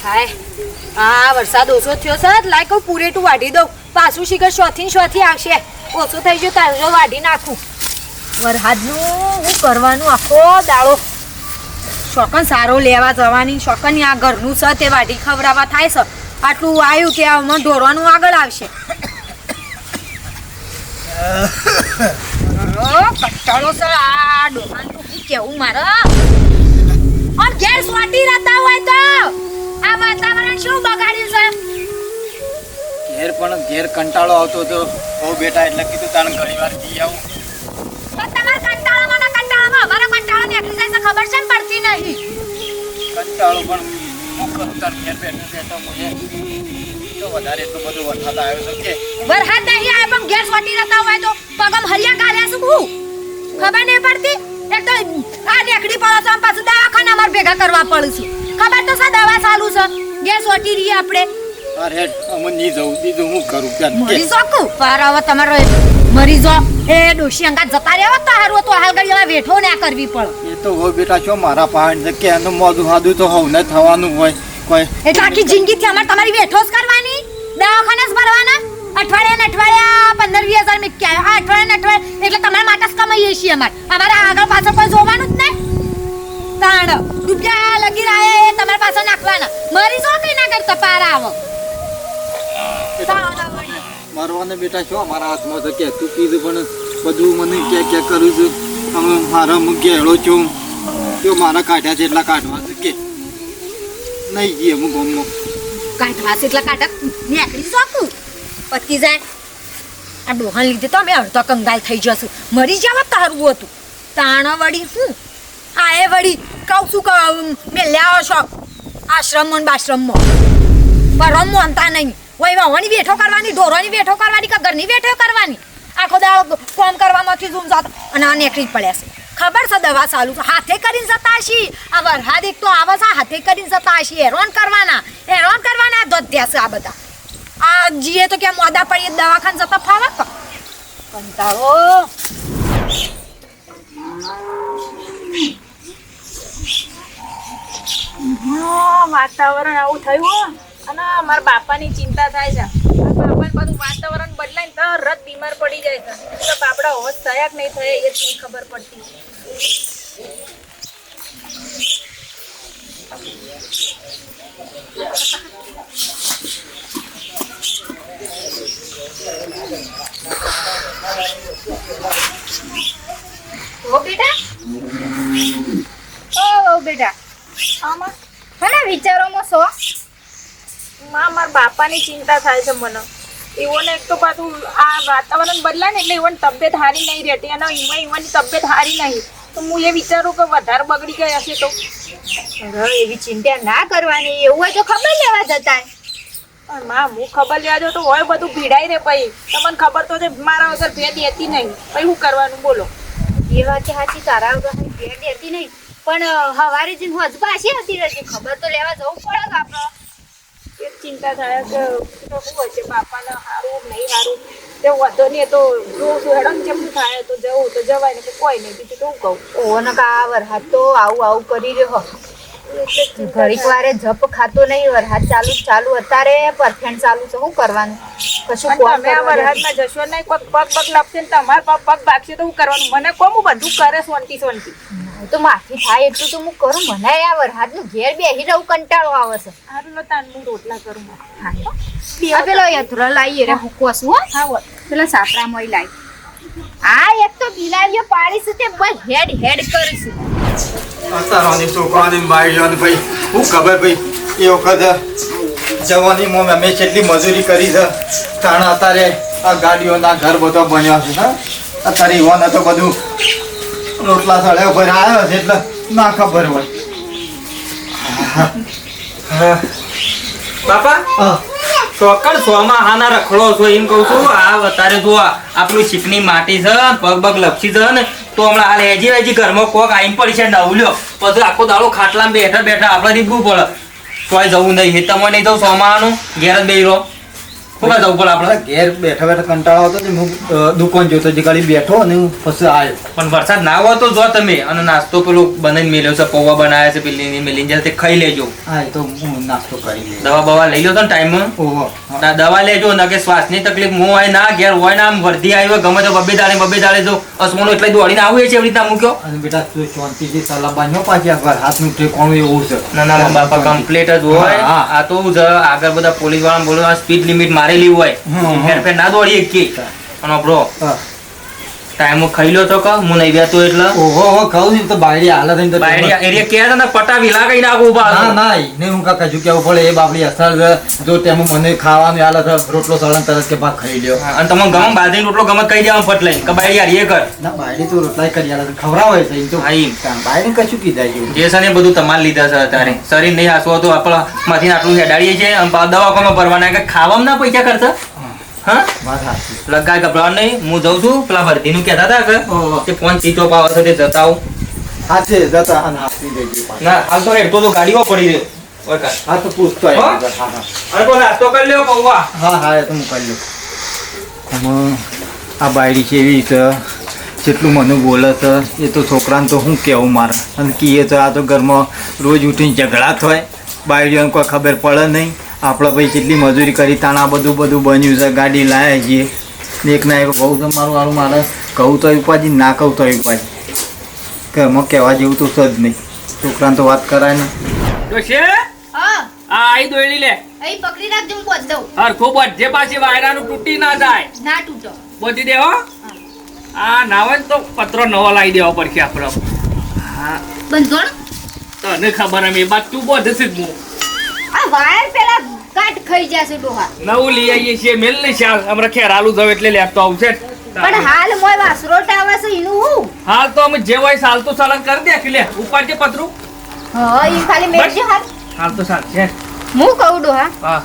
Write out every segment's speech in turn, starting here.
હાય વરસાદ ઓછો થયો છે લાય કહું પૂરેટું વાઢી દઉં પાછું શિખર શોથી આવશે ઓછો થઈ ગયો તાજો વાઢી નાખું વરસાદનું હું કરવાનું આખો દાડો શોકન સારો લેવા જવાની શોકન આ ઘરનું છે તે વાઢી ખવડાવવા થાય છે આટલું આવ્યું કે આમાં ઢોરવાનું આગળ આવશે કંટાળો છે આ ડોહાનું શું કેવું મારે और ઘેર સ્વાટી રહેતા હોય તો આ વાતાવરણ શું બગાડ્યું છે ઘેર કંટાળો આવતો તો બહુ બેટા એટલે કીધું તાણ ઘણી વાર જઈ આવું તો તમાર કંટાળામાં અમારો કંટાળો નીકળી જાય છે ખબર છે ને પડતી નહીં કંટાળો પણ હું કરું તાર ઘેર બેઠો મુજે તો વધારે એટલું બધું વરસાદ આવ્યો છે કે વરસાદ નહીં આવે પણ ઘેર સ્વાટી રહેતા હોય તો પગમ હરિયા કાઢ્યા શું ખબર નહીં પડતી એક તો આ નેકડી પડો તો પાછું દવાખાના અમાર ભેગા કરવા પડે છે ખબર તો છે દવા ચાલુ છે ગેસ ઓટી રહી આપણે અરે અમને નહીં જવું દીધું હું કરું ત્યાં મરી જોકુ પાર હવે તમારો મરી જો એ ડોશી અંગા જતા રહેવો તો હારું તો હાલ ગળીમાં વેઠો ના કરવી પડે એ તો હોય બેટા છો મારા પહાડ છે કે એનું મોઢું હાદું તો હોવ ને થવાનું હોય કોઈ એટલે આખી જિંદગીથી અમારે તમારી વેઠો જ કરવાની દવાખાને જ ભરવાના અઠવાડિયા 15-20 હજાર મેં આ અઠવાડિયા એટલે તમારા માટે જ કમાઈએ છીએ અમારે આગળ પાછળ કોઈ જોવાનું જ નહીં તાણ રૂપિયા લગી રહ્યા એ તમારા પાસે નાખવાના મરી જો કઈ ના કરતા પાર આવો મારવાને બેટા છો મારા હાથમાં તો કે તું કીધું પણ બધું મને કે કરું છું અમે મારા મુખ્ય હેળો છું તો મારા કાઢ્યા છે એટલા કાઢવા છે કે નહીં જઈએ હું ગમો કાઢવા છે એટલા કાઢા નીકળી શકું પતી જાય આ ડોહાન લીધે તો અમે અડધો કંગાલ થઈ જશું મરી જવા તારું હતું તાણા વળી શું આ એ વળી કહું છું કે મેં લ્યાવો છો આશ્રમમાં બાશ્રમમાં પણ રમવાનતા નહીં વહી વાવવાની વેઠો કરવાની ઢોરોની વેઠો કરવાની કે ઘરની વેઠો કરવાની આખો દાડો કામ કરવામાંથી ઝૂમ જાતો અને આ નીકળી જ પડ્યા છે ખબર છે દવા ચાલુ છે હાથે કરીને જતા હશી આ વરસાદ એક તો આવે છે હાથે કરીને જતા હશી હેરાન કરવાના દોધ્યા છે આ બધા આ જીએ તો ક્યાં મોડા પડીએ દવાખાને જતા ફાવે તો કંટાળો વાતાવરણ આવું થયું અને મારા બાપાની ચિંતા થાય છે બાપાને બધું વાતાવરણ બદલાય ને તરત બીમાર પડી જાય છે તો બાપડા હોશ થયા કે નહીં થયા એ જ નહીં ખબર પડતી બેટા આમાં ઘણા વિચારોમાં છો મારા બાપાની ચિંતા થાય છે મને એવોને એક તો પાછું આ વાતાવરણ બદલાય ને એટલે એવોની તબિયત સારી નહીં રહેતી અને એવાની તબિયત સારી નહીં તો હું એ વિચારું કે વધારે બગડી ગયા હશે તો એવી ચિંતા ના કરવાની એવું હોય તો ખબર લેવા જતા પણ માં હું ખબર લેવા જાઉં તો હોય બધું ભીડાઈ રે પછી તમને ખબર તો છે મારા વગર ભેદ દેતી નહીં પછી શું કરવાનું બોલો એ વાત સાચી તારા વગર ભેદ દેતી નહીં પણ હવારે જઈને હજુ પાછી હતી રહેતી ખબર તો લેવા જવું પડે કે આપણે એ ચિંતા થાય કે શું હોય છે બાપાને સારું નહીં સારું તે વધો નહીં તો જોઉં છું હેડો ને જેમ થાય તો જવું તો જવાય ને કે કોઈ નહીં બીજું તો હું કહું ઓહો ને કા વરસાદ તો આવું કરી રહ્યો ઘડીક વારે જપ ખાતો નહીં વરસાદ ચાલુ અત્યારે પરફેક્ટ ચાલુ છે શું કરવાનું કશું તમે આ વરસાદમાં જશો નહીં કોઈ પગ લાગશે ને તમારા પગ ભાગશે તો શું કરવાનું મને કોમ બધું કરે સોનતી તો માફી થાય એટલું તો હું કરું મને આ વરસાદનું ઘેર બેસી રહું કંટાળો આવે છે સારું લો તાન હું રોટલા કરું પેલો યથરો લાવીએ રે હું કોસું હો હા પેલા સાપરા મોય લાવી આ એક તો બિલાડીઓ પાડી છે તે બસ હેડ કરીશું અત્યારની છોકરાની બાઈઓને ભાઈ શું ખબર ભાઈ એ વખત જવાનીમાં મેં કેટલી મજૂરી કરી છે કારણ અત્યારે આ ગાડીઓના ઘર બધો બન્યા છે ને અત્યારે ઈવન તો બધું રોટલા સળે ઉપર આવ્યો છે એટલે ના ખબર હોય બાપા ચોકડ સોમાં હાના રખડો છો એમ કહું છું આ અત્યારે જો આપણું ચીકની માટી છે પગ લપસી છે ને તો હમણાં હાલ હેજી ઘરમાં કોક આવીને પડી છે નવલ્યો પછી આખો દાડો ખાટલામાં બેઠા આપણે રીબવું પડે તોય જવું નહીં તમે નહીં જવું સોમાનું ઘેર જ બેહી રહો શું કાં જવું પડે આપણે ઘેર બેઠા બેઠા કંટાળો આવતો ને હું દુકાન જોતો જે ગાડી બેઠો અને હું પછી આવ્યો. પણ વરસાદ ના હોય તો જો તમે અને નાસ્તો પેલો બનાવીને મેલ્યો છે પૌવા બનાવ્યા છે પેલી મેલીને જાય તે ખાઈ લેજો. હા એ તો હું નાસ્તો કરી લઈશ. દવા બવા લઈ લો તો ટાઈમમાં ઓહો ના દવા લેજો ના કે શ્વાસની તકલીફ હું હોય ના ઘેર હોય ના આમ વર્ધી આવી હોય ગમે તો બબે દાડે જો અસમોનો એટલે દોડીને આવું છે એવી રીતના મૂક્યો. અને બેટા તું શાંતિથી સલાહ બાંધ્યો પાછી આગળ હાથનું ઠેકાણું એવું છે. ના ના મારા બાપા કમ્પ્લીટ જ હોય. હા. આ તો જ આગળ બધા પોલીસ વાળા બોલો સ્પીડ લિમિટ મારેલી હોય હેરફેર ના દોડીએ કે અને બ્રો હા. ટાઈમ ખાઈ લો તો કા હું નહીં બેતો એટલે ઓહો હો કહું ને તો બાયડી હાલત થઈને તો બાયડી એરિયા કે છે ને પટાવી લાગી નાખું ઉભા ના ના ને હું કાકા જો કેવું પડે એ બાપડી અસર છે. જો તેમ મને ખાવાનું હાલત છે, રોટલો સળન તરત કે ભાગ ખાઈ લ્યો. અને તમે ગમ બાજરી રોટલો ગમે કહી દેવા ફટ લઈ કે બાયડી યાર એ કર ના બાયડી તો રોટલા કરી હાલત ખવડાવે છે. એ તો હા, ઈ. બાયડી કશું કીધા જેવું. જે છે ને બધું તમારે લીધા છે અત્યારે શરીર નહીં હાસવો તો આપણા માંથી આટલું હેડાડીએ છીએ અને દવાખામાં ભરવાના કે ખાવામાં ના પૈસા ખર્ચા હા વાત સાચી. લગાય ગભરાણ નહીં હું જઉં છું પેલા ભરતીનું કહેતા હતા ઓહો. કે ફોન ચીચો પાવ છે તે જતા આવું હાથે જતા અને હાથથી દેજો પાછા. ના હાલ તો હેડતો તો ગાડીઓ પડી રહ્યો વરસાદ. હા તો પૂછતો હો? આવ્યો. હા હા અને કોઈ નાસ્તો કરી લ્યો પૌવા હા હા એ તો હું કરી લઉં. આમાં આ બાયડી છે એવી છે જેટલું મને બોલે છે એ તો છોકરાને તો શું કહેવું મારે. અને કીએ તો આ તો ઘરમાં રોજ ઉઠીને ઝઘડા થાય બાયડીઓને કોઈ ખબર પડે નહીં. આપણે ભાઈ કેટલી મજૂરી કરી તાણ આ બધું બન્યું છે. ગાડી લાવ્યા છીએ ને એક ના એક કહું તો મારું મારું મારે કહું તો ઉપાજી ના કહું તો ઉપાજી ઘરમાં કહેવા જેવું તો છે જ નહીં. છોકરાને તો વાત કરાય ને. ડોશી, હા આ આઈ દોયડી લે અહીં પકડી રાખજો હું બોધ દઉં હરખું બધે પાછી વાયરાનું તૂટી ના જાય ના તૂટો બોધી દે હો આ ના હોય ને તો પત્રો નવો લાવી દેવો પડશે આપણે હા બંધોણ તને ખબર એમ એ બાદ તું બોધશે જ હું આ વાયર પેલા કાટ ખાઈ જશે ડોહા નવું લઈ આવીએ છીએ મેલ ને શાલ હમણાં ખેરાલું જાવ એટલે લેપતો આવશે જ. પણ હાલ મોય વાસરોટ આવે છે એનું હું હાલ તો અમે જે હોય સાલ તો સલન કરી દે કે લે ઉપાડજે પતરું હા એ ખાલી મેળજો હાલ હાલ તો સાલ છે હું કહું ડોહા હા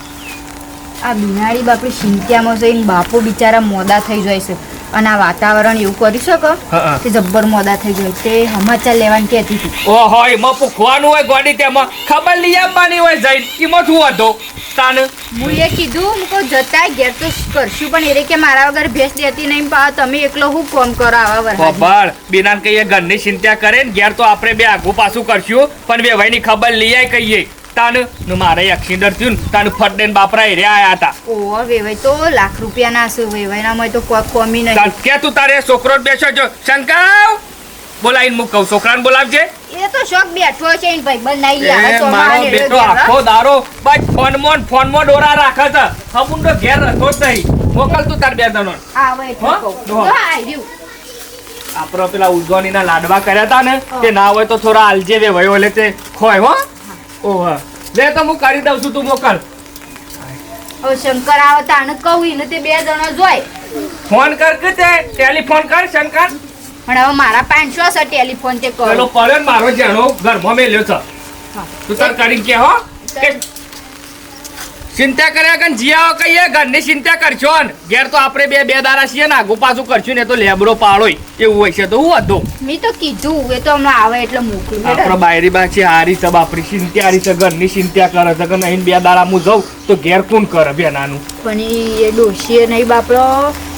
આ બિનારી બાપડી ચિંત્યામાં જઈને બાપો બિચારા મોડા થઈ જાય છે અને આ વાતાવરણ એવું કરી શકો હા. કે જબ્બર મોડા થઈ જાય તે સમાચાર લેવાની કહેતી હતી ઓહો એમાં પૂખવાનું હોય ગોડી તેમાં ખબર લઈ આપવાની હોય જઈને એમાં શું હતો તાને હું એ કીધું હું કહું જતા ઘેર તો કરશું પણ એ કે મારા વગર ભેંસ દેતી નહીં પા તમે એકલો હું કોમ કરો આવા વરસાદ ખબર બિનાન કહીએ ઘરની ચિંતા કરે ને ઘેર તો આપણે બે આગું પાછું કરશું પણ વેવાઈની ખબર લઈ આય કહીએ તાન મારે એક્સિડન્ટ થયું ને તાન ફટ દઈને બાપરા એરિયા આયા હતા ઓહો વેવાઈ તો લાખ રૂપિયાના હશે વેવાઈનામાં તો કોઈ કોમી નહીં તાન કે તું તારે છોકરો જ બેસો જો શંકાવ બોલાવીને મૂક કહું છોકરાને બોલાવજે એ તો શોખ બેઠો છે ને ભાઈ બનાવી એ મારો બેટો આખો દારો બસ ફોનમાં ડોરા રાખે છે હમુંડો ઘેર રખો જ નહીં મોકલ તું તાર બે દનો આવે હો? હો. આપણો પેલા ઉજવણીના લાડવા કર્યા હતા ને તે ના હોય તો થોડા આલજે વે વયો એટલે તે ખોય હો ઓહ લે તો હું કરી દઉં છું તું મોકલ હવે શંકર આવે તાને કહું એને તે બે જણા જોય ફોન કર કે તે ટેલિફોન કર શંકર પણ હવે મારા 500 છે ટેલિફોન તે પેલો કરો પડ્યો ને મારો જેણો ઘરમાં મેલ્યો છે તું તાર કરીને કે હો કે ચિંતા કર્યા કન જીયાઓ કહીએ ઘરની ચિંતા કરશો ને ઘેર તો આપણે બે દારા છીએ ને આગુ પાછું કરશું ને તો લેબરો પાડોય એવું હોય છે તો હું હતું મેં તો કીધું એ તો હમણાં આવે એટલે મોકલું આપણો બાયરી બાછી હારી છે બાપરી ચિંતા હારી છે ઘરની ચિંતા કરે છે કે નહીં બે દાડા હું જઉં તો ઘેર કોણ કરે બેનાનું પણ એ ડોશીએ નહીં બાપડો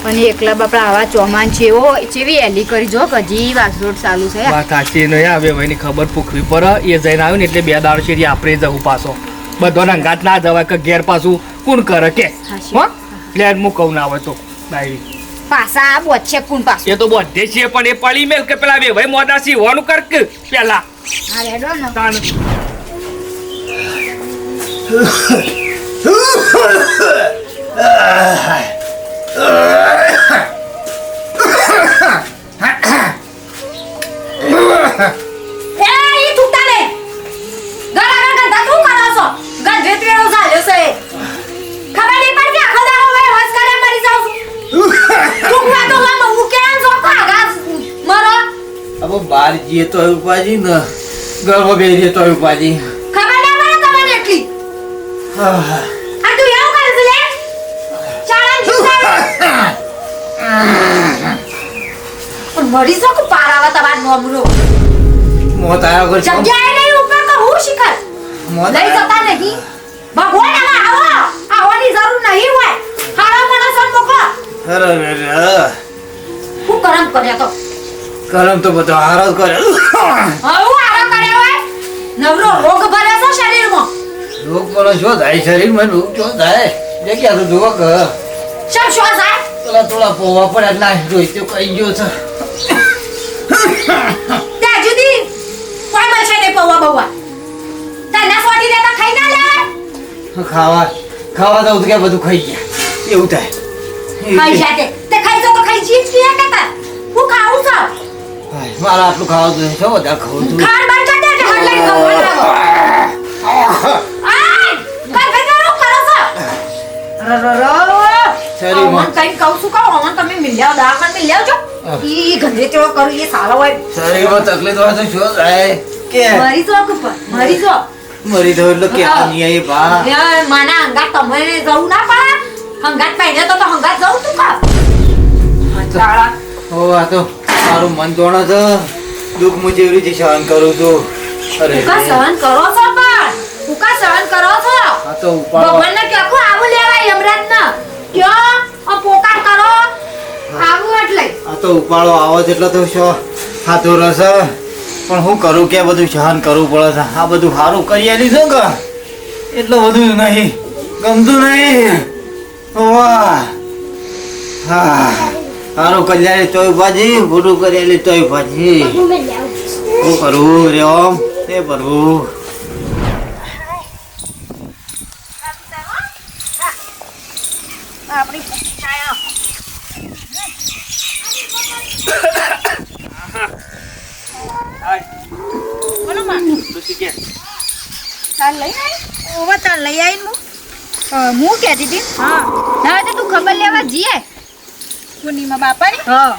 અને એકલા બાપડા આવા ચોમાન છે એવો જેવી એલી કરી જો કે હજી વાસરોટ ચાલુ છે વાત સાચી નહીં આવે ભાઈની ખબર પૂખવી પડે એ જઈને આવ્યું ને એટલે બે દાડો છે આપણે જવું પાછો બધોને અંગાત ના જવાય કે ઘેર પાછું કોણ કરે કે હાચી. હો એટલે હું કહું ના હોય તો બાયરી પાછા આ બોચે કોણ પાછું એ તો બધે છે પણ એ પડી મેલ કે પેલા બે ભાઈ મોદાસી હોવાનું કર કે પેલા હા રેડો ને તાન એ ઈ થૂકતા ને ગળા ગળા શું કરો છો ગંધે ત્રેડો ચાલ્યો છે ખબર નહીં પડતી આખો દાડો વે હોસ કરે મરી જાઉં થૂકવા તો લામ હું કેમ જો ખાગા મરો હવે બાર જઈએ તો ઉપાજી ને ઘરમાં બેસીએ તો ઉપાજી. ખબર ના પડે તમને એટલી આ તું એવું કરે છે લે ચાળા જુસા પણ મરી જાઉં કે પારાવા તમાર નોમરો મોત આવ્યા વગર શું? જગ્યાએ નહીં ઉપર તો હું શિખર મોત લઈ આવ્યા- જતા નહીં ભગવાન આવો આવવાની જરૂર નહીં હોય હારા માણસો મોકલો અરે હું કરમ કર્યા તો કરમ તો બધો હારો જ કરે હું હારા કર્યા હોય નવરો રોગ ભર્યો છે શરીરમાં રોગ બોલો શું થાય શરીરમાં રોગ શું થાય જે ક્યાં તો જોવા કે શમ શું થાય થોડા પોવા પડે એટલે જોઈ તો કઈ ગયો છે ત્યાં જુદી કોઈ મળશે નહીં પૌવા બૌવા તને ફોટી દેતા ખાઈ ના લે ખાવા દઉં તો કે બધું ખાઈ ગયા એવું થાય ખાઈ જાતે તે ખાઈ તો ખાઈ જીત કે કતા હું ખાઉં છું હાય, મારે આટલું ખાવા જોઈએ છો વધારે ખાવું છું ખાણ બંધ કરી દે હટ લઈ ગયો બનાવો આય કઈ બેગારો કરો છો શરીરમાં. અમન કઈ કહું છું કહો અમન તમે મિલ્યા દાખલ મિલ્યા છો ઈ ગંધે તેવો કરું એ સાલા હોય શરીરમાં તકલીફ હોય તો શું થાય કે મરી જો કુપર મરી જો મરી તો એટલે કે નહીં આવી બા યાર માના હંગાત તમે જવું ના પડે હંગાત પહેલે તો હંગાત જવું તું કા ચાળા ઓ આ તો મારું મન જોણે છે દુઃખ હું જેવી રીતે સહન કરું છું અરે તું કા સહન કરો છો પણ તું કા સહન કરો છો આ તો ઉપાડવા ભગવાનને ક્યાં કો આવું લેવાય યમરાજને ક્યાં આ પોકાર કરો આવું એટલે આ તો ઉપાડો આવો છે એટલે તો શું થાતું રહેશે પણ હું કરું કે બધું સહન કરવું પડે છે આ બધું સારું કરી આલ્યું છે કે એટલું બધું નહીં ગમતું નહીં વાહ હા સારું કલ્યાણી તોય ભાજી ભૂડું કરેલી તોય ભાજી શું કરવું રે ઓમ તે ભરવું આપણી ચાયો બોલો માં ચાલ લઈ આઈ ઓવા ચાલ લઈ આઈ હું કહેતી હતી હા હવે તો તું ખબર લેવા જઈએ પૂર્ણિમા બાપાની હા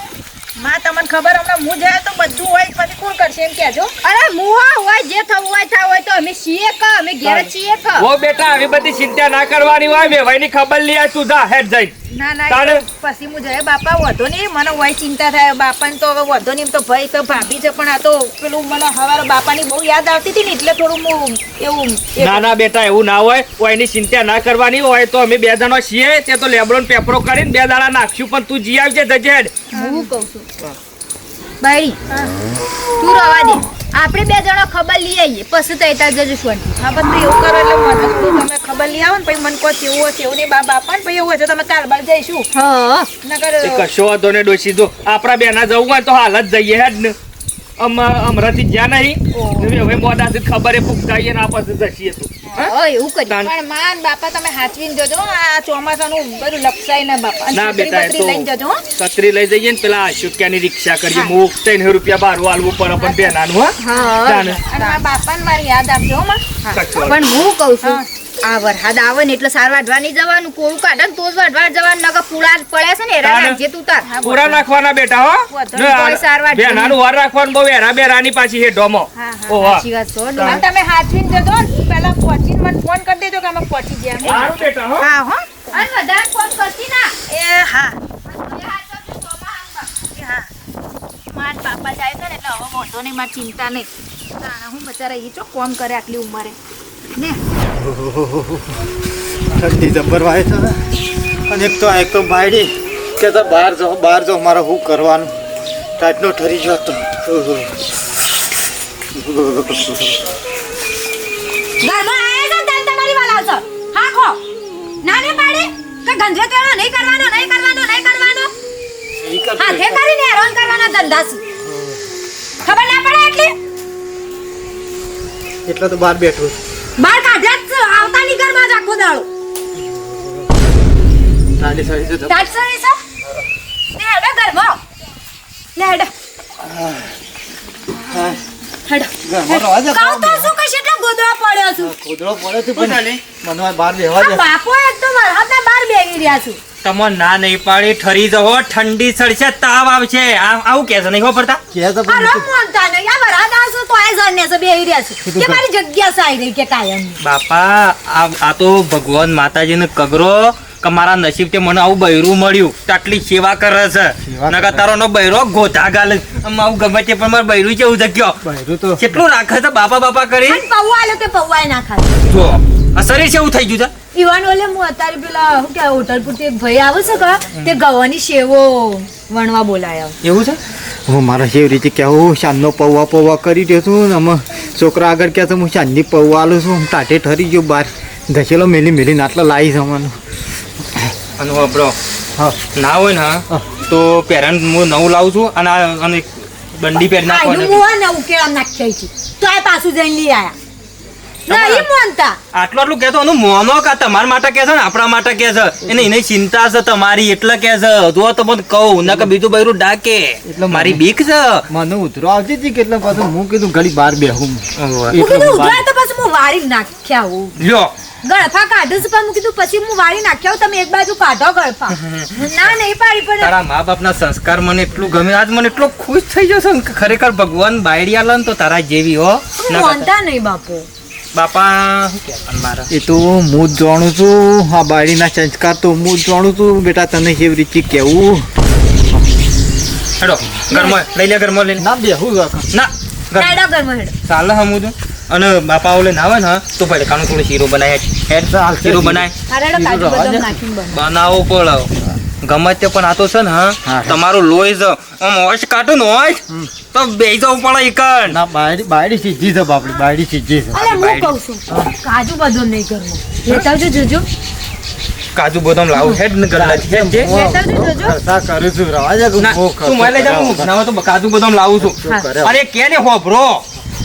માં તમને ખબર હમણાં હું જાય તો બધું હોય પછી કોણ કરશે એમ કહેજો અરે મુવા હોય જે થવું હોય થાય હોય તો અમે છીએ ક અમે ઘેર જ છીએ ક ઓ બેટા આવી બધી ચિંતા ના કરવાની હોય મેવાઈની ખબર લઈ તું જા હેડ જઈ ના ના તારે? એ પછી હું જાય બાપા વધો નહીં મને હોય ચિંતા થાય બાપાને તો હવે વધો નહીં એમ તો ભાઈ તો ભાભી છે પણ આ તો પેલું મને હવારે બાપાની બહુ યાદ આવતી હતી ને એટલે થોડું હું એવું ના ના બેટા એવું ના હોય કોઈની ચિંતા ના કરવાની હોય તો અમે બે જણો છીએ તે તો લેબડો ને પેપરો કરીને 2 દાડા નાખશું પણ તું જી આવજે જજે હેડ. હું કહું છું બાઈ તું રવા દે આપણે 2 જણો ખબર લઈ આવીએ પછી તો એતા જજો શાંતિ હા બધું એવું કરો એટલે મને થોડું તમે ખબર લઈ આવો ને પછી મને કોઈ એવું હશે એવું નહીં બાપા ને પછી એવું હશે તમે કાલ બાર જઈશું હા નકર એ કશો વાંધો ને ડોસી જો આપણા બેના જવું હોય તો હાલ જ જઈએ હેડ ને હમણાંથી જ્યાં નહીં હવે મોડાથી ખબર એ ફૂંકાઈએ ને આ પછી જશીએ તું હા એવું કરી પણ માં બાપા તમે હાચવીને જજો હો. આ ચોમાસાનું બધું લપસાય ને બાપા અને ના છત્રી બેટા, એ બત્રી તો- લઈને જજો હો. છત્રી લઈ જઈએ ને પેલા અશોક્યાની રિક્ષા કરીએ હું 300 રૂપિયા બારું આલવું પડે પણ બેનાનું હા હા જાને. અને મારા બાપાને મારી યાદ આપજો હો માં કશો વાંધો પણ હું કહું છું આ વરસાદ આવે ને એટલે સાર વાઢવા નહીં જવાનું કોરું કાઢે ને તો જ વાઢવા જવાનું નકર પૂળા પડે છે ને એરા તાને? નાખજે તું તાર પૂરા નાખવાના બેટા હો વધુ ને કોઈ સારવાર બેનાનું વાર રાખવાનું બહુ એરા બેરાની પાછી હે ડોમો હા, ઓહો સાચી વાત છો ડોહા. અને તમે હાચવીને જજો ને પેલા પહોંચીને મને ફોન કરી દેજો કે અમે પહોંચી ગયા સારું બેટા હો હા હો અને વધારે ફોન કરતી ના એ હા એ હા મારા બાપા જાય છે ને એટલે હવે મોટો નહીં મારી ચિંતા નહીં તાણા હું બચારા એ ચો કોમ કરે આટલી ઉંમરે ને ઠંડી જબ્બર વાય છે ને અને એક તો બાયડી કે તો બહાર જાઓ મારે શું કરવાનું ટાઈટનો ઠરી ગયો તો ઘરમાં આયા છો ને ત્યારે તમારી વાલા આવશો હા ખો નાને પાડે કે ગંધે તેડો નહીં કરવાનો હાથે કરીને હેરાન કરવાના ધંધા છે ખબર ના પડે એટલી એટલે તો બહાર બેઠું છું. બાર કાઢ્યા જ છે, આવતા ની ઘરમાં જ આખો દાડો ઠંડી સળી છે તો ટાટસરી છે ને હેડો ઘરમાં લે હેડો હેડો ઘરમાં રહેવા દે. કહું તો શું કે કેટલો ગોદડો પડ્યો છું ખોદડો પડે છે પણ મને બહાર બેહવા આ દે. બાપો એકદમ વરસાદના બહાર બેહી રહ્યા છું તમે ના નહીં પાડી ઠરી જવો ઠંડી સડશે તાવ આવશે આવું કે છે નહીં ખબર પડતા કે તો આ પણ રમ માનતા નહીં આ વરસાદ આવશે તો આ જણને છે બેહી રહ્યા છું કે મારી જગ્યા છે આઈ રહી કે કાયમ બાપા આ તો ભગવાન માતાજીને કગરો કે મારા નસીબ તે મને આવું બૈરું મળ્યું તો આટલી સેવા કરે છે સેવા નકર કરે. તારો નો બૈરો ગોધા ગાલે આમ આવું ગમે તે પણ મારું બૈરું કેવું જગ્યો બહેરું તો કેટલું રાખે છે બાપા બાપા કરી અને પૌવા આલો તે પૌવાય ના ખાય જો આ શરીર છે એવું થઈ ગયું છે ઈવાન ઓલે હું અત્યારે પેલા શું કે હોટલ પરથી એક ભાઈ આવે છે કે તે ગવાની શેવો વણવા બોલાયો. એવું છે? હું મારા જેવી રીતે કહેવું શાનનો પૌવા કરી દઉં છું ને અમે છોકરા આગળ કહે તો હું શાનની પૌવા આલું છું હું ટાટે ઠરી ગયો બહાર ધસેલો મેલીને આટલા લાવી જવાનું. અને વાપરો હા ના હોય ને હા. તો પેરેન્ટ હું નવું લાવું છું અને એક બંડી પહેરી આયનું નાખવાનું. મુવા ને ઉકેલા નાખી છે તો આ પાછું જઈને લઈ આયા નહીં મોનતા. આટલું કહેતો એનું મોનો કા તમારા માટે કહે છે ને આપણા માટે કહે છે એની ચિંતા છે તમારી એટલે કહે છે જો તો મને કહું ના કે બીજું બૈરું ડાકે એટલે મારી બીક છે. મને ઉતરો આવતી હતી કેટલા પાછું હું કીધું ઘડી બહાર બેહું હું કીધું ઉધરાય તો પછી હું વાળી નાખ્યા હું લ્યો ગળફા કાઢું છું પણ હું કીધું પછી હું વાળી નાખ્યા હું તમે એક બાજુ કાઢો ગળફા ના નહીં પાડી પડે. તારા મા બાપના સંસ્કાર મને એટલું ગમે આજ મને એટલો ખુશ થઈ ગયો છે ને કે ખરેખર ભગવાન બાયડી આલે ને તો તારા જેવી હો હું મોનતા નહીં બાપુ. બાપા શું કહેતા મારા એ તો હું જ જાણું છું આ બાળીના સંસ્કાર તો હું જ જાણું છું બેટા તને કેવી રીતે કેવું. હેડો ઘરમાં લઈ લે ઘરમાં લઈને ના બેહું ના ઘર હેડો ઘરમાં હેડો. ચાલે હમું તો અને બાપા ઓલે ના આવે ને તો ભડકાનું થોડું શીરો બનાય હેડ શીરો બનાય હા હેડો કાજુ બદામ નાખીને બનો. બનાવો પણ ગમે તે પણ આ તો છે ને હા. તમારું લોહી છે આમ હોશ કાઢું ને હોશ તો બેસી જવું પડે ઈકણ. ના બાયડી સીધી છે બાપડી બાયડી સીધી છે. અરે હું કહું છું કાજુ બદામ નહીં ઘરમાં લેતા આવજો જોજો. કાજુ બદામ લાવું હેડ ને ગલ્લા હેડ જે લેતા આવજો જોજો. ખર્ચા કરું છું રવા જા ના, તું મને લઈ જા હું બનાવો તો કાજુ બદામ લાવું છું. અરે કે ને હોભરો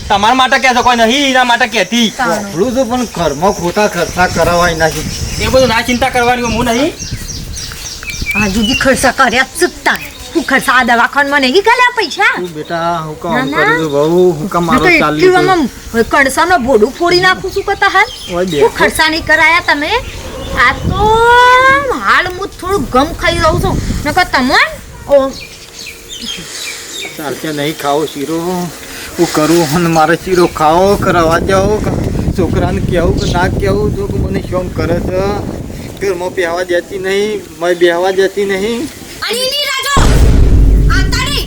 તમારા માટે કે છે કોઈ નહીં એના માટે કહેતી આપણું તો પણ ઘરમાં ખોટા ખર્ચા કરાવાય નાખી. એ બધું ના ચિંતા કરવાની હું નહીં. હા જુદી ખર્ચા કર્યા ચૂકતા હું ખર્ચા આ દવાખાનમાં નહીં ગયા પૈસા. તું બેટા હું કામ ના, ના. કરું છું બહુ હું કામ હું તો મારો ચાલી એટલું આમ કણસાનો ભોડું ફોડી નાખું છું કતા હાલ ઓય બે. શું ખર્ચા નહીં કરાયા તમે. આ તો હાલ હું થોડું ગમ ખાઈ રહું છું નકર તમન ઓ ચાલશે નહીં ખાઓ શીરો હું કરું અને મારે શીરો ખાઓ કરાવવા જાઓ છોકરાને કહેવું કે ના કહેવું જો કે મને શોખ કરે છે ઘરમાં બેહવા જતી નહીં મેં બેહવા જતી નહીં. અણીની રાજો આતાડી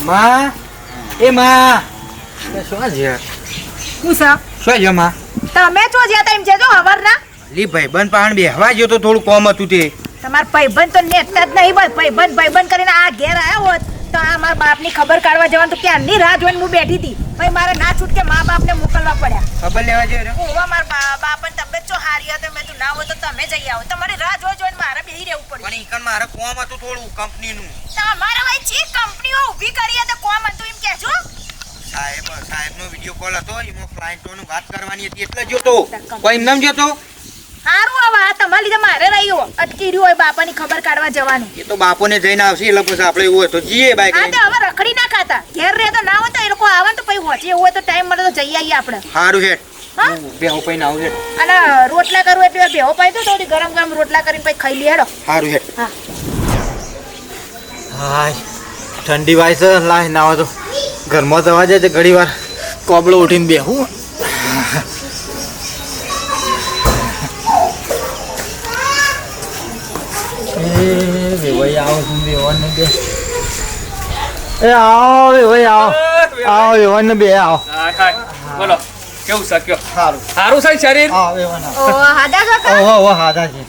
માં એ માં શું છે પૂછા શું છે માં તમે જો જ્યાં ટાઈમ છે જો હવરના લી ભાઈબંધ પાણ બેહવા ગયો તો થોડું કોમ હતું તે તમાર ભાઈબંધ તો નેતા જ નહીં બસ ભાઈબંધ કરીને આ ઘેર આવ્યો હોત તો આ મારા બાપની ખબર કાઢવા જવાનું તો ક્યારની રાહ જોઈને હું બેઠી હતી ભાઈ મારે ના છૂટકે મા બાપને મોકલવા પડ્યા. ખબર લેવા જોઈએ ઓવા મારા બાપની તબિયત જો હારી હતી મેં તું ના હોય તો તમે જઈ આવો તમારી રાહ જોઈને મારે બેહી રહેવું પડ્યું. પણ ઈકણ મારે કોમ હતું થોડું કંપનીનું તમારા ભાઈ ચી કંપનીઓ ઊભી કરી તો કોમ હતું એમ કહેજો. સાહેબનો વિડિયો કોલ હતો એમાં ક્લાયન્ટોનું વાત કરવાની હતી એટલે જોતો કોઈ એમ નામ જોતો હારું હવે આ તમારા લીધે મારે રહ્યો અટકી રહ્યું હોય બાપાની ખબર કાઢવા જવાનું. એ તો બાપોને જઈને આવશે એટલે પછી આપણે એવું હોય તો જઈએ બાઈક હા તો હવે રખડી ના ખાતા ઘેર રહે તો ના હોય તો એ લોકો આવે ને તો પછી હોચી એવું હોય તો ટાઈમ મળે તો જઈ આવીએ આપણે. સારું હેઠ હા? બેહો પૈને આવું હેઠ અને રોટલા કરવું એટલે ભેવો પાઈ દો થોડી ગરમ ગરમ રોટલા કરીને પછી ખાઈ લઈએ હેડો. સારું હેઠ હા હાય ઠંડી વાય છે લાય ના હોય તો ઘરમાં જવા જાય છે ઘડી વાર કોબળો ઉઠીને બેહું. એ વેવાઈ આવો છું વેવાને બે એ આવો વેવાઈ આવો આવો વેવાને બે આવો બોલો કેવું છે કયો સારું સારું છે શરીર આવો વેવાના ઓ હાદા કાકા ઓહો ઓહો હાદા છે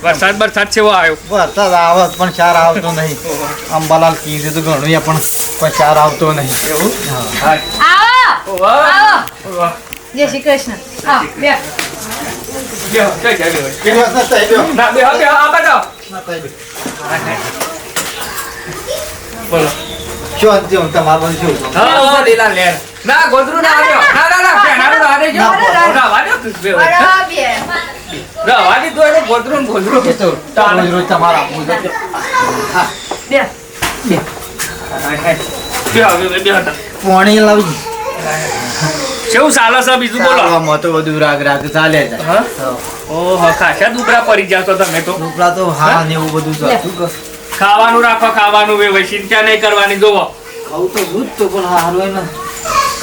વરસાદ છે એવો આવ્યો વરસાદ આવે પણ ચાર આવતો નહીં અંબાલાલ કીધું તો ઘણું પણ કોઈ ચાર આવતો નહીં એવું આવો આવો જય શ્રી કૃષ્ણ આવો બે બોલો શું તમારું શું હા લીલા લેર ના ગોદરું ના આવ્યો ના પેનારું ના દેજો રવા દો તું બે રવા દી તો એને ગોદરું એ તો રોજ રોજ તમારા આપવું છે. બે બે હવે બે હતા પાણી લાવી કેવું ચાલે છે બીજું બોલો? ચાલવામાં તો બધું રાગ રાગ ચાલે છે. હા? ઓહો, ખાસા દુબળા પડી જાવ તો તમે તો. ઉપરા તો હા ને એવું બધું છે. શું કર? ખાવાનું રાખો, ખાવાનું વેવાય, ચિંતા નહીં કરવાની. જોવો ખાવું તો દૂધ તો પણ સારું હોય ને.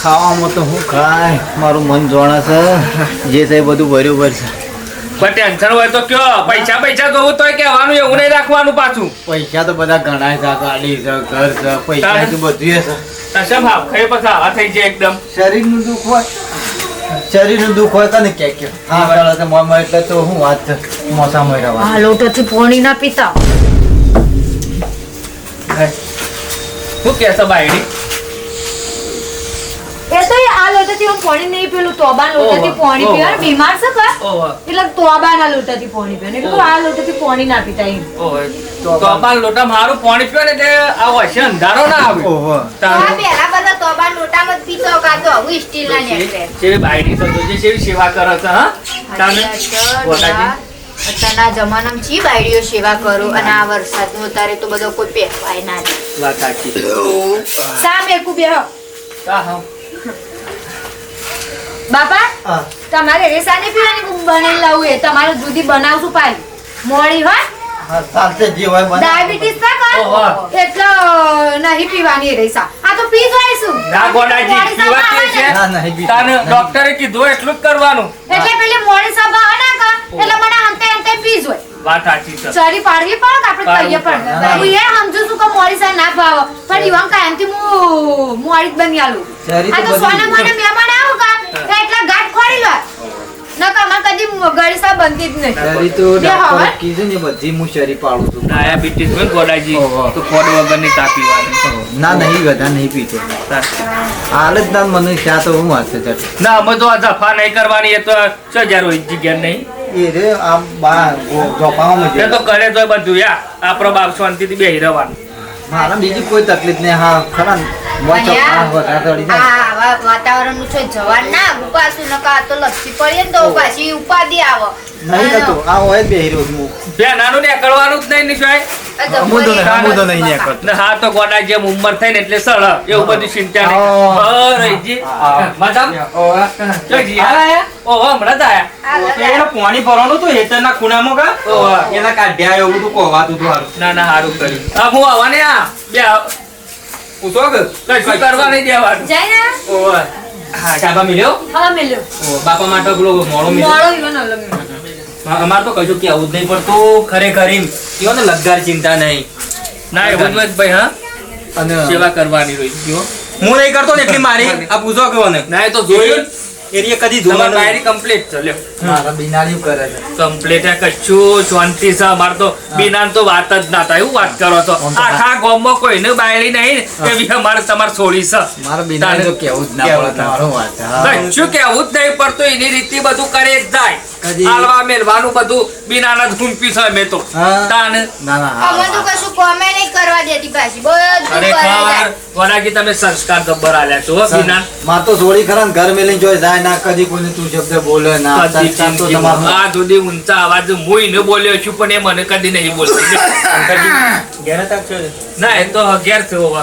ખાવામાં તો હું ખાય મારું મન જોણે છે જે છે એ બધું બરોબર છે. પણ ટેન્શન હોય તો કયો, પૈસા જોવું તોય કહેવાનું, એવું નહીં રાખવાનું પાછું. પૈસા તો બધા ઘણા છે, ગાડી છે, ઘર છે, પૈસા તો બધું છે. તશે ભાવ ખાઈ પછી આવા થઈ જાય એકદમ. શરીરનું દુઃખ હોય, શરીરનું દુઃખ હોય કને કે હા બરાબર છે મોમાં એટલે તો હું વાત છે મોસામાં રહેવા. આ લોટોથી પોણી ના પીતા. શું કે છે બાયડી? એ તો આ લોટાથી હું પોણી નહીં પેલું તોબા લોટાથી ઓહો, પોણી ઓહો. પીવા બીમાર છે કા ઓહો, એટલે તોબાના લોટાથી પોણી પીવે એટલે આ લોટાથી પોણી ના પીતા એમ. ઓહો. તો આપણ લોટા મારું પાણી પીવે ને એટલે આવો હશે અંધારો ના આવે. ઓહો તારું પેલા બધા તોબા લોટામાં જ પીતો કાતો આવું સ્ટીલ ના નીકળે. જેવી બાયડી તો જોજે કેવી સેવા કરે છે. હા તાને બોલાજી. અત્યારના જમાનામાં ચી બાયડીઓ સેવા કરો અને આ વરસાદનું અત્યારે તો બધો કોઈ પહેરવાય ના દે. વાત સાચી. સામે એકુ બેહો. હા હા. બાપા હા. તમારે રેસાની પીવાની બનેલી લાવું એ તમારે જુદી બનાવશું પાછી મોડી હોય હા ચાલશે જે હોય બને. ડાયાબિટીસ ના ઓહો. કર એટલે નહીં પીવાની એ રેસા આ તો પી જોઈશું ના ગોડાજી પીવા કે છે. ના નહીં બી. તાને ડોક્ટરે કીધું એટલું જ કરવાનું. એટલે પેલી મોડી સભા હોય ને કા એટલે મને હંતે હંતે પી જોય વાત સાચી છે. ચરી પાડવી પડે કે આપણે કહીએ પણ પાડવું. હું એ સમજુ છું કે મોડી સા ના ભાવ પણ ઈવન કાયમથી હું મોડી જ બની આલું શરીર આ તો તો બની સોના ગયું. મને મહેમાન આવું કા તો એટલા ગાંઠ ખોડી લો ન કમર કદી ગળી સા બનતી જ નહીં શરીર તો બે ડોક્ટરે હવે? કીધું ને બધી હું શરીર પાડું છું. ડાયાબિટીસ હોય ને ગોડાજી ઓહો. તો ફોડ વગરની ચા પીવાની. ના નહીં બધા નહીં પીતો હાલ જ ના મને ચા તો હું વાત છે ના અમે તો આ જફા નહીં કરવાની. એ તો સજાર હોય જગ્યા નહીં. એ રે આ બા જોપામાં એ તો કરે તો બધું યા આપણો બાપ શાંતિથી બેહી રહેવાનું. મારા બીજી કોઈ તકલીફ નહીં. હા ખરા ને મોચો આ વધારે તળી જાય. આવા વાતાવરણનું છે જવાન ના ઉપાસું નકા તો લપસી પડીએ ને તો પાછી ઉપાધિ આવે. નહીં થતું આ હોય જ બેહી રહ્યો છું હું. બે નાનું ને કરવાનું જ નહીં નિશાય. અમુદો નહીં નીકળતો. ને હા તો ગોડા જેમ ઉંમર થઈ ને એટલે સળ એવું બધું ચિંતા નહીં. હા. રહીજી મજામાં? ઓવા. જો જી આયા? ઓહો હમણાં જ આયા. પાણી ભરવાનું તો હેતરના ખૂણામાં કા ઓહો. એના કાઢ્યા એવું બધું કોવાતું હતું હારું. ના ના સારું કર્યું. હા હું આવવાને આ બે પૂછો કે કશું કરવા નહીં દેવાનું. જાય ને ઓહો. હા ચાબા મિલ્યો હવે મેલ્યો ઓ, બાપા માટે પેલો મોડો મિલ્યો મોડો ઈવન અલગ અમાર તો કશું કેવું જ નહીં પડતું ખરેખર એમ કયો ને લગદાર ચિંતા નહીં. ના એવું જ ભાઈ હા અને સેવા કરવાની રહી કયો. હું નહીં કરતો ને એટલી મારી આ પૂછો કે મને ના એ તો જોયું એરિયા કદી તમારી ધોવાનું ડાયરી કમ્પ્લીટ છે લ્યો. મારા બિનારી કરે છે. કમ્પ્લીટ કશું શાંતિ છે અમાર તો બિનાન તો વાત જ ના થાય. એવું વાત કરો છો આખા ગામમાં કોઈને બાયડી નહીં કે બી અમારે તમારે છોડી છે. મારા બિનારી તો કેવું જ ના કેવું પડે ના. તમારું વાત છે. હા. કશું કેવું જ નહીં પડતું એની રીતે બધું કરે જ જાય. કદી- હાલવા મેલવાનું બધું બિનાના જ ઘૂમપી છે અમે તો હા. તાન ના ના હા, અમે તો હા. કશું કોમે નહીં કરવા દેતી પાછી બધું કરે ખરેખર જાય. વડાજી તમે સંસ્કાર જબ્બર આલ્યા છો હો, બિનાન. માર તો જોડી ખરા ને ઘર મેલીને જોઈ જાય ના કદી કોઈને તું શબ્દ બોલે ના કદી સંસ્કાર તો જિંદગીમાં તમારો આ સુધી ઊંચા અવાજ હું એને બોલ્યો છું પણ એ મને કદી નહીં બોલતી. ઘેર હતા કે છે? ના એ તો ઘેર છે હવે.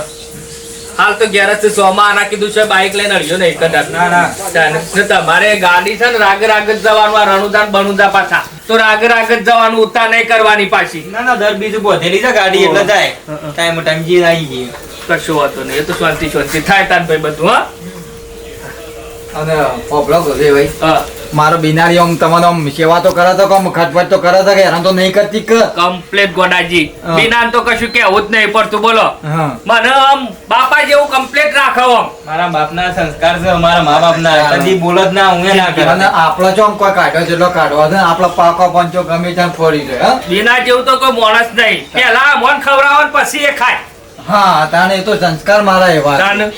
હાલ તો ઘેર જ છે. સોમાં આના કીધું છે બાઈક લઈને અડ્યો નહીં કદાચ. ના, ના. તાને. ને તમારે ગાડી છે ને રાગ રાગ જ જવાનું આ રણુદાન બણુદા પાછા તો રાગ રાગ જ જવાનું ઉતા નહીં કરવાની પાછી. ના ના દર બીજું બોધેલી છે ગાડી એટલે જાય ટાઈમ જે આવી ગઈ. કશું વાતો નહીં. એ તો શાંતિ શાંતિ થાય તાન ભાઈ બધું હા. અને પોપલો ગભે ભાઈ હા મારો બિનારી આમ તમને આમ સેવા તો કરે તો કમ ખટપટ તો કરે તો કે હેરાન તો નહીં કરતી કે કમ્પ્લેટ ગોડાજી હા. બિનાન તો કશું કેવું જ નહીં પડતું બોલો. હા મને આમ બાપા જેવું કમ્પ્લેટ રાખો આમ. મારા બાપના સંસ્કાર છે મારા મા બાપના કદી બોલ જ ના હું ના અને કરે આપણો જો આમ કોઈ કાઢ્યો જેટલો કાઢવા છે આપણો પાકો પંચો ગમે ત્યાં ફોડી જાય હા? બિના જેવું તો કોઈ માણસ નહીં. પેલા મોન ખવડાવો ને પછી એ ખાય. હા તાણે એ તો સંસ્કાર મારા એવા છે. તાન.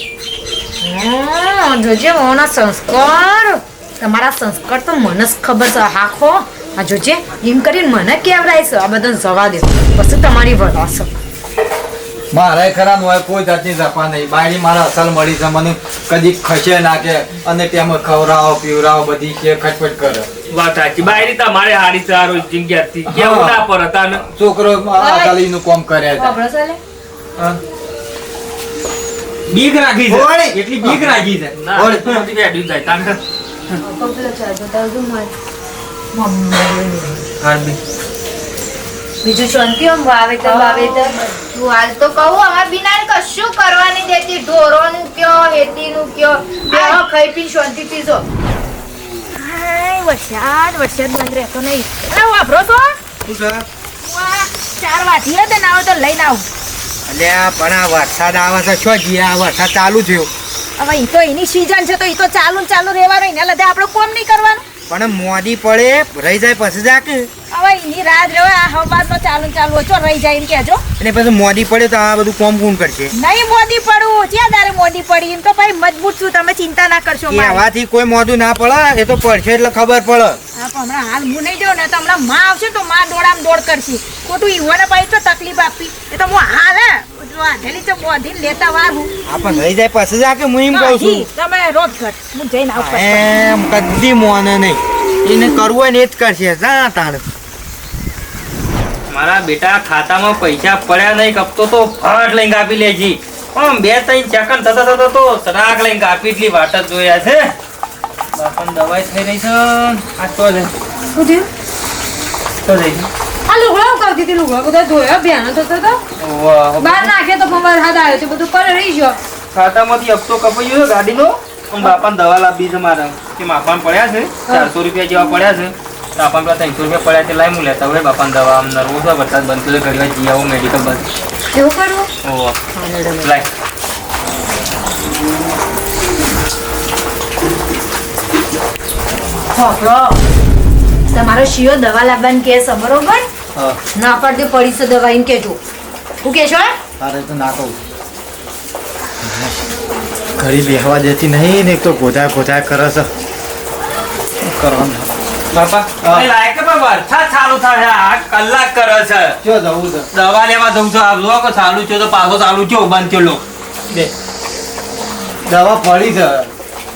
જોજે મોના સંસ્કાર તમારા સંસ્કાર તો મને જ ખબર છે હાખો આ જોજે એમ કરીને મને કેવડાય છે આ બધાને જવા દે પછી તમારી વડા છે મારે ખરા હોય કોઈ જાતની જપા નહીં બાયડી મારા અસલ મળી છે મને કદી ખસે ના કે અને તેમાં ખવડાવો પીવડાવો બધી કે ખટપટ કરે વાત સાચી. બાયરી તમારે હારી સારું જિંદગી કેવું ના પડે તાન. છોકરો અસલીનું કામ કરે છે ખબર છે લે? હા. બીક રાખી ઓળી. છે એટલી બીક રાખી છે ના ઓળ. તો નથી બેઠું જાય તાન હાર બી. બીજું શાંતિ આમ વાવેતર તું હાલ તો કહું અમાર બિના કશું કરવા નહીં દેતી ઢોરોનું કયો હેતીનું કયો બેહો ખાઈ પી શાંતિથી જો વરસાદ બંધ રહેતો નહીં અરે વાપરો તો શું છે? વાહ, 4 વાટી હતા ને આવો તો લઈને આવું અલ્યા પણ આ વરસાદ આવે છે શું જીયા આ વરસાદ ચાલુ થયો હવે ઈ તો એની સીઝન છે તો ઈ તો ચાલુ ને ચાલુ રહેવાનું એના લીધે આપણે કોમ નહીં કરવાનું પણ મોડી પડે રહી જાય પછી જાકે હવે એની રાત રહ્યો આ હવારનો ચાલુ ને ચાલુ ઓછો રહી જાય એમ કહેજો અને પછી મોડી પડે તો આ બધું કોમ કોણ કરશે નહીં મોદી પડું ક્યાં તારે મોદી પડી એમ તો ભાઈ મજબૂત છું તમે ચિંતા ના કરશો મારી. કહેવાથી કોઈ મોઢું ના પડે એ તો પડશે એટલે ખબર પડે હા પણ હમણાં હાલ હું નહીં જાઉં ને તો હમણાં માં આવશે તો માં દોડામ દોડ કરશે ખોટું ઈવોને પાછી તો તકલીફ આપી એ તો હું હાલ હે વાંધેલી તો બોધીને લેતા વારું આ પણ રહી જાય પછી જાકે હું એમ કહું છું તમે રોજ ઘટ હું જઈને આવું એમ કદી મોને નહીં એને કરવું હોય ને એ જ કરશે જા તાણ મારા બેટા ખાતામાં પૈસા પડ્યા નહીં કપતો તો ફટ લઈને કાપી લેજી આમ 2-3 સેકન્ડ થતા તો સરાગ લઈને કાપી એટલી વાટ જ જોયા છે બાપન દવાઈ થઈ રહી છે આ તો લે શું થયું તો જઈ આ લુગડા કરતી હતી લુગડા બધા ધોયા બેનો થતો તો વાહ બહાર નાખે તો પમાર હાથ આવ્યો છે બધું કરે રહી ગયો ખાતામાંથી હપ્તો કપાઈ ગયો ગાડીનો આમ બાપાને દવા લાવી છે મારે કે માપાને પડ્યા છે 400 રૂપિયા જેવા પડ્યા છે તો આપણને પેલા 300 રૂપિયા પડ્યા તે લાવી હું લેતા હોય બાપાને દવા આમ નરવો છે વરસાદ બંધ થયો ઘડી વાર જઈ આવું મેડિકલ બંધ એવું કરવું ઓહો લાય છોકરો તમારો શિયો દવા લાવવાની કે છે બરોબર હા ના પડતી પડી છે દવા એમ કેજો હું કેશો તારે તો ના કહું ઘડી બેહવા દેતી નહીં ને એક તો ગોધા ગોધા કરે છે શું કરવાનું બાપા હા. એ લાયક પણ વરસાદ ચાલુ થાય આ કલાક કરે છે ક્યાં જવું છે દવા લેવા જઉં છું આ લોકો ચાલુ છે તો પાછો ચાલુ છે બંધ થયો લો બે દવા પડી છે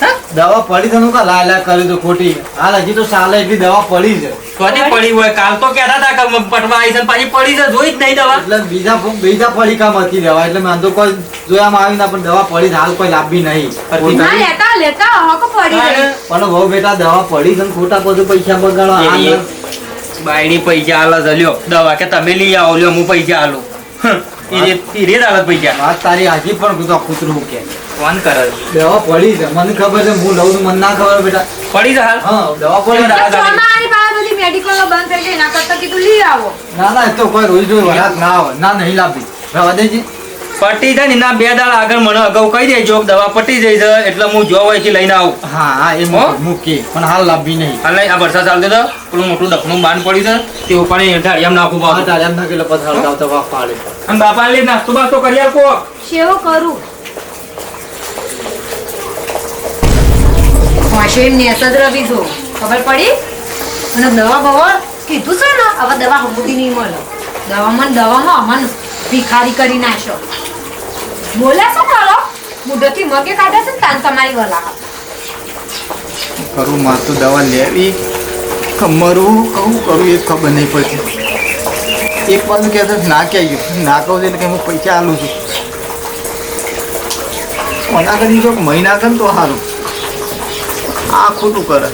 હા? દવા પડી છે નું કા લાલા કરી તો ખોટી હાલ હજી તો સાલે એટલી દવા પડી છે કોની પડી હોય કાલ તો કહેતા હતા કે પટવા આવી છે ને પાછી પડી છે જોઈ જ નહીં દવા એટલે બીજા પડી કામ હતી દવા એટલે મેં તો કોઈ જોયામાં આવી ના પણ દવા પડી છે, હાલ કોઈ લાભી નહીં હતી. ના લેતા લેતા હકો પડી ગઈ પણ બહુ બેટા દવા પડી છે ને ખોટા બધું પૈસા બગાડો એની હાલ બાયડી પૈસા આલે છે લ્યો દવા કે તમે લઈ આવો લ્યો હું પૈસા આલું એ રેત આલે પૈસા વાત તારી હાજી પણ કૂતરું કૂતરું કે કોણ કરે છે? દવા પડી છે મને ખબર છે હું લઉં છું મને ના ખબર બેટા પડી છે હાલ હા દવા પડી છે. ચોમાહાની પાસે બધી મેડિકલો બંધ થઈ ગઈ ના કરતા કીધું લઈ આવો ના ના એ તો કોઈ રોજ રોજ વરાત ના આવે ના નહીં લાભી રવા દેજી પટી જાય ને એના 2 દાડા આગળ મને અગાઉ કહી દેજો કે દવા પટી જાય છે એટલે હું જો હોય છે લઈને આવું હા હા એ હો? મૂકી પણ હાલ લાભી નહીં હાલ આ વરસાદ ચાલતો હતો પેલું મોટું દખનું બાંધ પડ્યું છે તે ઉપાડી ઢાળિયામાં નાખવું હા પાછું તારે એમ ના કે પથાર આવતા વાપ પાડે અને બાપા લઈ નાસ્તો બાસ્તો કરી આપો શેવો કરું વાંચો એમ નેસ જ રવી જો ખબર પડી અને દવા બવા કીધું છે ને હવે દવા હમુદી નહીં મળે દવામાં અમન ભિખારી કરી નાખશો બોલ્યા શું કરો મુઢથી મગે કાઢે છે ને તાન તમારી વલા કરું માં તો દવા લેવી મરવું કહું કરું એ ખબર નહીં પડતી એક બાજુ કહેતો ના કે આવ્યું ના કહું એટલે કે હું પૈસા આલું છું મના કરી જો મહિના કરે તો સારું આ ખોટું કરે